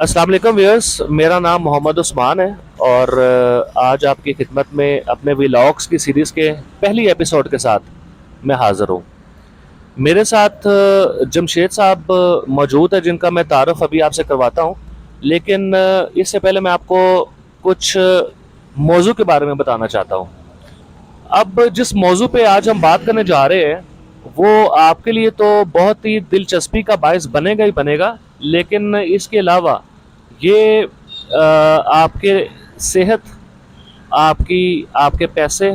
अस्सलाम वालेकुम व्यूअर्स, मेरा नाम मोहम्मद उस्मान है और आज आपकी खिदमत में अपने व्लॉग्स की सीरीज़ के पहली एपिसोड के साथ मैं हाज़िर हूँ। मेरे साथ जमशेद साहब मौजूद है, जिनका मैं तारुफ अभी आपसे करवाता हूँ। लेकिन इससे पहले मैं आपको कुछ मौजू के बारे में बताना चाहता हूँ। अब जिस मौजू पे आज हम बात करने जा रहे हैं वो आपके लिए तो बहुत ही दिलचस्पी का बायस बनेगा ही बनेगा, लेकिन इसके अलावा ये आपके सेहत, आपकी आपके पैसे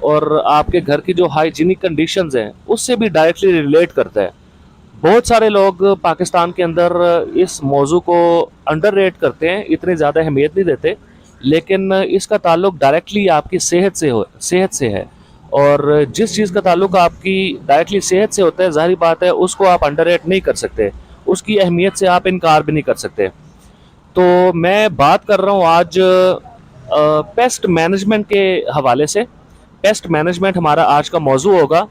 और आपके घर की जो हाइजीनिक कंडीशंस हैं उससे भी डायरेक्टली रिलेट करता है। बहुत सारे लोग पाकिस्तान के अंदर इस मौजू को अंडररेट करते हैं, इतनी ज़्यादा अहमियत नहीं देते, लेकिन इसका ताल्लुक डायरेक्टली आपकी सेहत से है। और जिस चीज़ का ताल्लुक आपकी डायरेक्टली सेहत से होता है, ज़ाहिर बात है उसको आप अंडररेट नहीं कर सकते, उसकी अहमियत से आप इनकार भी नहीं कर सकते। तो मैं बात कर रहा हूँ आज पेस्ट मैनेजमेंट के हवाले से। पेस्ट मैनेजमेंट हमारा आज का मौजू होगा।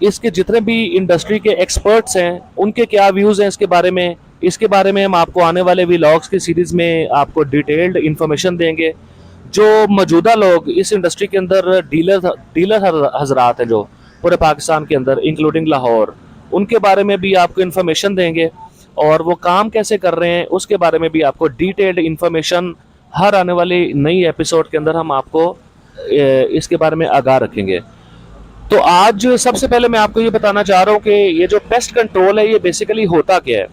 इसके जितने भी इंडस्ट्री के एक्सपर्ट्स हैं उनके क्या व्यूज़ हैं इसके बारे में हम आपको आने वाले व्लॉग्स की सीरीज़ में आपको डिटेल्ड इन्फॉर्मेशन देंगे। जो मौजूदा लोग इस इंडस्ट्री के अंदर डीलर हजरात हैं जो पूरे पाकिस्तान के अंदर इंक्लूडिंग लाहौर, उनके बारे में भी आपको इन्फॉर्मेशन देंगे और वो काम कैसे कर रहे हैं उसके बारे में भी आपको डिटेल्ड इन्फॉर्मेशन हर आने वाली नई एपिसोड के अंदर हम आपको इसके बारे में आगाह रखेंगे। तो आज सबसे पहले मैं आपको ये बताना चाह रहा हूँ कि ये जो पेस्ट कंट्रोल है ये बेसिकली होता क्या है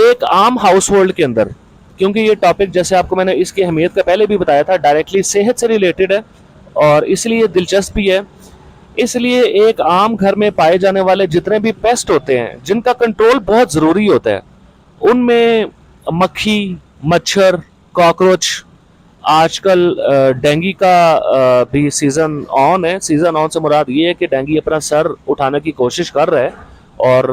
एक आम हाउस होल्ड के अंदर। क्योंकि ये टॉपिक, जैसे आपको मैंने इसकी अहमियत का पहले भी बताया था, डायरेक्टली सेहत से रिलेटेड है और इसलिए दिलचस्प भी है। इसलिए एक आम घर में पाए जाने वाले जितने भी पेस्ट होते हैं जिनका कंट्रोल बहुत ज़रूरी होता है, उनमें मक्खी, मच्छर, कॉकरोच, आजकल डेंगू का भी सीज़न ऑन है। सीज़न ऑन से मुराद ये है कि डेंगू अपना सर उठाने की कोशिश कर रहा है और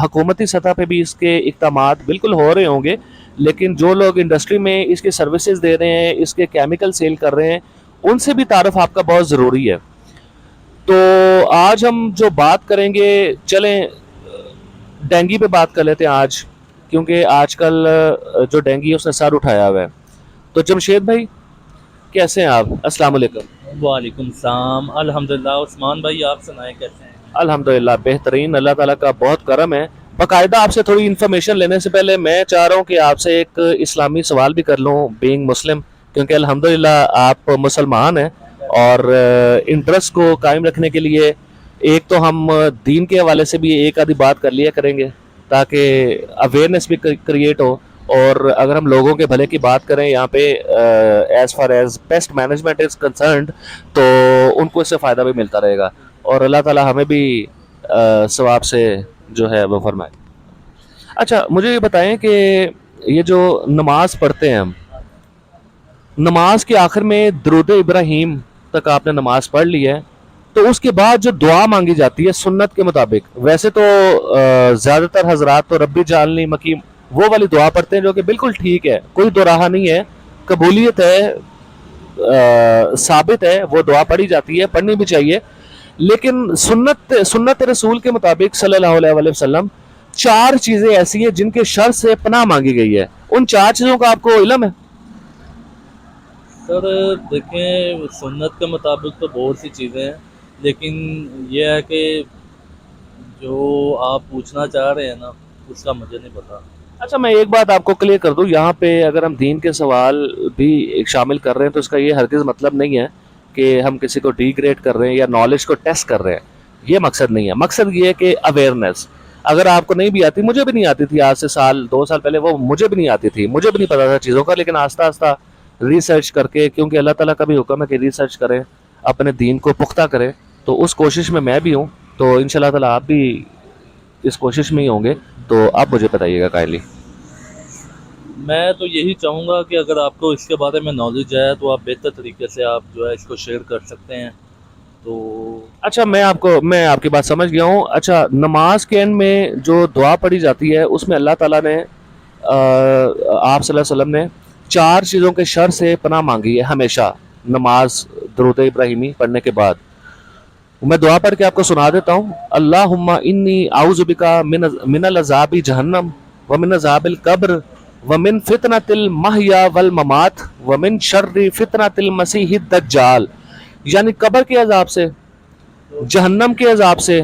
हुकूमती सतह पे भी इसके इक़दामात बिल्कुल हो रहे होंगे, लेकिन जो लोग इंडस्ट्री में इसके सर्विसेज दे रहे हैं, इसके केमिकल सेल कर रहे हैं, उनसे भी तारुफ आपका बहुत ज़रूरी है। तो आज हम जो बात करेंगे, चलें डेंगू पे बात कर लेते हैं आज, क्योंकि आजकल जो डेंगू है उसने सर उठाया हुआ है। तो जमशेद भाई, कैसे हैं आप? अस्सलाम वालेकुम। वालेकुम सलाम। अल्हम्दुलिल्लाह। उस्मान भाई, आप सुनाएं कैसे हैं? अल्हम्दुलिल्लाह बेहतरीन, अल्लाह ताला का बहुत करम है। बाकायदा आपसे थोड़ी इन्फॉर्मेशन लेने से पहले मैं चाह रहा हूँ कि आपसे एक इस्लामी सवाल भी कर लूँ, बीइंग मुस्लिम, क्योंकि अल्हम्दुलिल्लाह आप मुसलमान हैं और इंटरेस्ट को कायम रखने के लिए एक तो हम दीन के हवाले से भी एक आधी बात कर लिया करेंगे ताकि अवेयरनेस भी क्रिएट हो, और अगर हम लोगों के भले की बात करें यहाँ पे as far as pest management is concerned, तो उनको इससे फ़ायदा भी मिलता रहेगा और अल्लाह ताला हमें भी सवाब से जो है वो फरमाए। अच्छा, मुझे ये बताएं कि ये जो नमाज पढ़ते हैं हम, नमाज के आखिर में दरूद इब्राहीम तक आपने नमाज पढ़ ली है, तो उसके बाद जो दुआ मांगी जाती है सुन्नत के मुताबिक, वैसे तो ज़्यादातर हजरात तो रब्बी जालनी मकीम वो वाली दुआ पढ़ते हैं, जो कि बिल्कुल ठीक है, कोई दोराहा नहीं है, कबूलियत है, साबित है, वो दुआ पढ़ी जाती है, पढ़नी भी चाहिए। लेकिन सुन्नत रसूल के मुताबिक सल्लल्लाहु अलैहि वसल्लम 4 चीज़ें ऐसी हैं जिनके शर से पनाह मांगी गई है। उन 4 चीज़ों का आपको इल्म है? सर देखें, सुन्नत के मुताबिक तो बहुत सी चीज़ें हैं, लेकिन यह है कि जो आप पूछना चाह रहे हैं ना, उसका मुझे नहीं पता। अच्छा, मैं एक बात आपको क्लियर कर दूं, यहाँ पे अगर हम दीन के सवाल भी शामिल कर रहे हैं तो इसका ये हरगिज़ मतलब नहीं है कि हम किसी को डिग्रेड कर रहे हैं या नॉलेज को टेस्ट कर रहे हैं। ये मकसद नहीं है। मकसद ये है कि अवेयरनेस, अगर आपको नहीं भी आती, मुझे भी नहीं आती थी, आज से 2 साल पहले वो मुझे भी नहीं आती थी, मुझे भी नहीं पता था चीज़ों का, लेकिन आस्ता आस्ता रिसर्च करके, क्योंकि अल्लाह ताला का भी हुक्म है कि रिसर्च करें, अपने दीन को पुख्ता करें, तो उस कोशिश में मैं भी हूँ। तो इंशाल्लाह ताला आप भी इस कोशिश में ही होंगे। तो आप मुझे बताइएगा काइंडली। मैं तो यही चाहूँगा कि अगर आपको इसके बारे में नॉलेज है तो आप बेहतर तरीके से आप जो है इसको शेयर कर सकते हैं। तो अच्छा, मैं आपकी बात समझ गया हूँ। अच्छा, नमाज के एंड में जो दुआ पढ़ी जाती है उसमें अल्लाह ताला ने आप सल्लल्लाहु अलैहि वसल्लम ने 4 चीज़ों के शर से पनाह मांगी है हमेशा नमाज दरूद इब्राहिमी पढ़ने के बाद। मैं दुआ पढ़ के आपको सुना देता हूँ। अल्लाहुम्मा इन्नी आउज़ु बिका मिनल अज़ाबी जहन्नम वमिन अज़ाबिल कब्र वमिन फितनतिल महया वल ममात वमिन शर्रि फितनतिल मसीह दज्जाल। यानी कब्र के अजाब से, जहन्नम के अजाब से,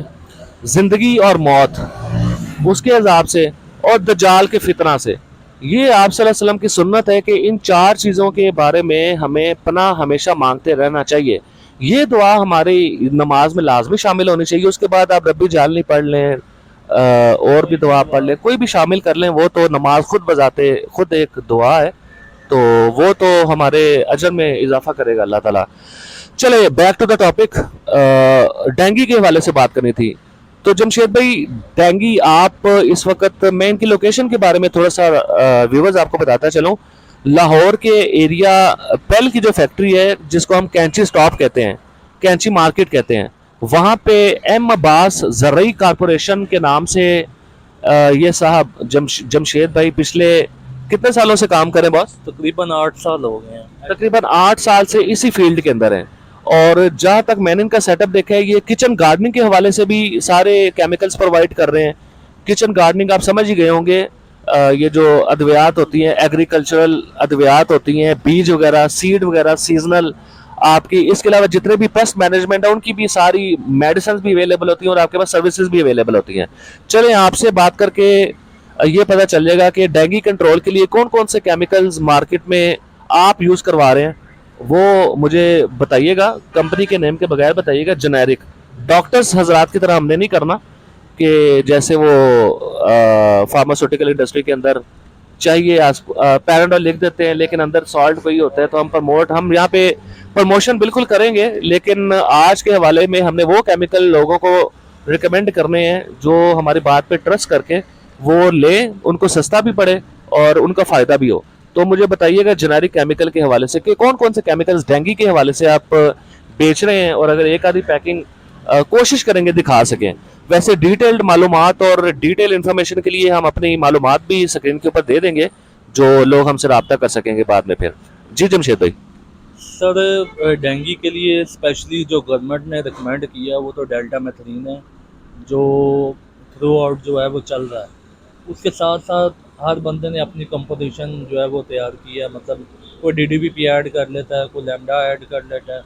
जिंदगी और मौत उसके अजाब से, और दज्जाल के फितना से। ये आप सल्लल्लाहु अलैहि वसल्लम की सुन्नत है कि इन 4 चीज़ों के बारे में हमें पनाह हमेशा मांगते रहना चाहिए। ये दुआ हमारी नमाज में लाजमी शामिल होनी चाहिए। उसके बाद आप रब्बी जालनी पढ़ लें, और भी दुआ पढ़ लें, कोई भी शामिल कर लें, वो तो नमाज खुद बजाते खुद एक दुआ है, तो वो तो हमारे अजर में इजाफा करेगा अल्लाह ताला। चले back to the topic, dengue के हवाले से बात करनी थी। तो जमशेद भाई, डेंगू आप इस वक्त, मैं इनकी लोकेशन के बारे में थोड़ा सा व्यूवर्स आपको बताता चलूँ। लाहौर के एरिया पेल की जो फैक्ट्री है, जिसको हम कैंची स्टॉप कहते हैं, कैंची मार्केट कहते हैं, वहाँ पे एम अब्बास ज़रई कारपोरेशन के नाम से ये साहब जमशेद भाई पिछले कितने सालों से काम करें बॉस? तकरीबन 8 साल हो गए हैं। तकरीबन 8 साल से इसी फील्ड के अंदर हैं। और जहाँ तक मैंने इनका सेटअप देखा है, ये किचन गार्डनिंग के हवाले से भी सारे केमिकल्स प्रोवाइड कर रहे हैं। किचन गार्डनिंग आप समझ ही गए होंगे, ये जो अद्वियात होती हैं, एग्रीकल्चरल अद्वियात होती हैं, बीज वगैरह, सीड वगैरह, सीजनल आपकी, इसके अलावा जितने भी पेस्ट मैनेजमेंट है उनकी भी सारी मेडिसिन भी अवेलेबल होती हैं, और आपके पास सर्विसेज भी अवेलेबल होती हैं। चलें आपसे बात करके ये पता चल जाएगा कि डेंगू कंट्रोल के लिए कौन कौन से केमिकल्स मार्केट में आप यूज़ करवा रहे हैं, वो मुझे बताइएगा। कंपनी के नेम के बगैर बताइएगा, जेनेरिक। डॉक्टर्स हजरात की तरह हमने नहीं करना कि जैसे वो फार्मास्यूटिकल इंडस्ट्री के अंदर चाहिए पैराडोल लिख देते हैं लेकिन अंदर सॉल्ट वही होता है। तो हम यहाँ पे प्रमोशन बिल्कुल करेंगे, लेकिन आज के हवाले में हमने वो केमिकल लोगों को रिकमेंड करने हैं जो हमारी बात पे ट्रस्ट करके वो ले, उनको सस्ता भी पड़े और उनका फ़ायदा भी हो। तो मुझे बताइएगा जेनेरिक केमिकल के हवाले से कि कौन कौन से केमिकल्स डेंगू के हवाले से आप बेच रहे हैं, और अगर एक आधी पैकिंग कोशिश करेंगे दिखा सकें। वैसे डिटेल्ड मालूमात और डिटेल इन्फॉर्मेशन के लिए हम अपनी मालूमात भी स्क्रीन के ऊपर दे देंगे, जो लोग हमसे रब्ता कर सकेंगे बाद में फिर। जी जमशेद भाई। सर, डेंगू के लिए स्पेशली जो गवर्नमेंट ने रिकमेंड किया वो तो डेल्टा मेथरीन है, जो थ्रू आउट जो है वो चल रहा है। उसके साथ साथ हर बंदे ने अपनी कंपोजिशन जो है वो तैयार की है, मतलब कोई DDBP ऐड कर लेता है, कोई लैम्डा ऐड कर लेता है,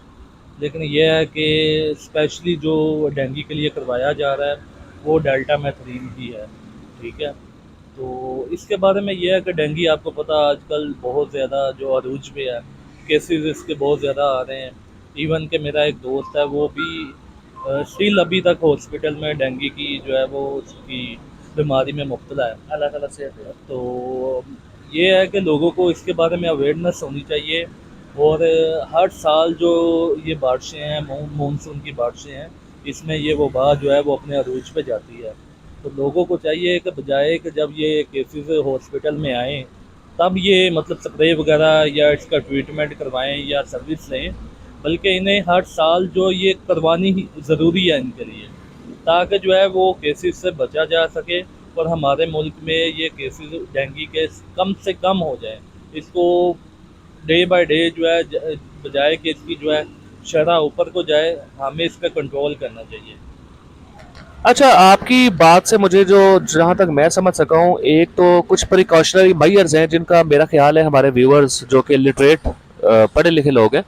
लेकिन यह है कि स्पेशली जो डेंगू के लिए करवाया जा रहा है वो डेल्टा मेथरीन ही है। ठीक है, तो इसके बारे में यह है कि डेंगू आपको पता आजकल बहुत ज़्यादा जो अरूज पे है, केसेस इसके बहुत ज़्यादा आ रहे हैं। इवन कि मेरा एक दोस्त है वो भी स्टिल अभी तक हॉस्पिटल में डेंगू की जो है वो उसकी बीमारी में मुब्तला है। अल्लाह ताला से। तो ये है कि लोगों को इसके बारे में अवेयरनेस होनी चाहिए, और हर साल जो ये बारिशें हैं, मानसून की बारिशें हैं, इसमें ये वबा जो है वो अपने अरूज पे जाती है। तो लोगों को चाहिए कि बजाय कि जब ये केसेस हॉस्पिटल में आएँ तब ये मतलब स्प्रे वगैरह या इसका ट्रीटमेंट करवाएं या सर्विस लें, बल्कि इन्हें हर साल जो ये करवानी ही ज़रूरी है इनके लिए, ताकि जो है वो केसेस से बचा जा सके और हमारे मुल्क में ये केसेस डेंगू के कम से कम हो जाए। इसको डे बाय डे जो है बजाय कि इसकी जो है शरह ऊपर को जाए, हमें इस पर कंट्रोल करना चाहिए। अच्छा, आपकी बात से मुझे जो जहाँ तक मैं समझ सका हूँ, एक तो कुछ प्रिकॉशनरी मेजर्स हैं जिनका मेरा ख्याल है हमारे व्यूअर्स जो कि लिटरेट पढ़े लिखे लोग हैं,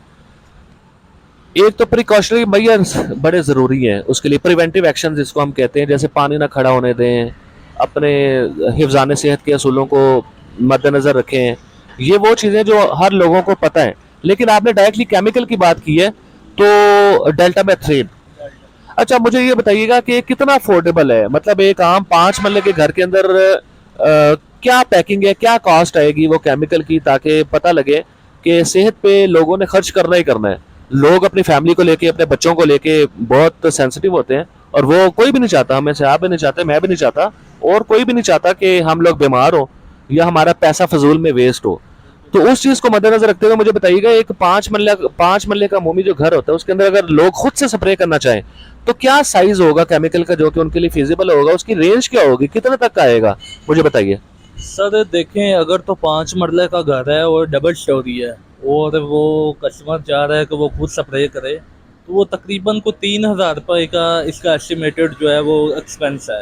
एक तो प्रिकॉशनरी मेजर्स बड़े ज़रूरी हैं। उसके लिए प्रिवेंटिव एक्शन जिसको हम कहते हैं, जैसे पानी ना खड़ा होने दें, अपने हिफ्ज़ान सेहत के असूलों को मद्देनज़र रखें। ये वो चीज़ें जो हर लोगों को पता है, लेकिन आपने डायरेक्टली केमिकल की बात की है, तो डेल्टा मेथरीन। अच्छा, मुझे ये बताइएगा कि कितना अफोर्डेबल है, मतलब एक आम 5 मरले के घर के अंदर क्या पैकिंग है, क्या कॉस्ट आएगी वो केमिकल की, ताकि पता लगे कि सेहत पे लोगों ने खर्च करना ही करना है। लोग अपनी फैमिली को लेके, अपने बच्चों को लेके बहुत सेंसिटिव होते हैं, और वो कोई भी नहीं चाहता, हमें से आप भी नहीं चाहते, मैं भी नहीं चाहता, और कोई भी नहीं चाहता कि हम लोग बीमार हो या हमारा पैसा फजूल में वेस्ट हो। तो उस चीज़ को मद्देनजर रखते हुए मुझे बताइएगा, एक 5 मरले का मोमी जो घर होता है उसके अंदर अगर लोग खुद से स्प्रे करना चाहें तो क्या साइज होगा केमिकल का जो कि उनके लिए फिजिबल होगा, उसकी रेंज क्या होगी, कितने तक का आएगा, मुझे बताइए। सर देखें, अगर तो 5 मरले का घर है और डबल स्टोरी है और वो कस्टमर चाह रहा है कि वो खुद स्प्रे करे, तो वो तकरीबन को 3000 रुपये का इसका एस्टिमेटेड जो है वो एक्सपेंस है।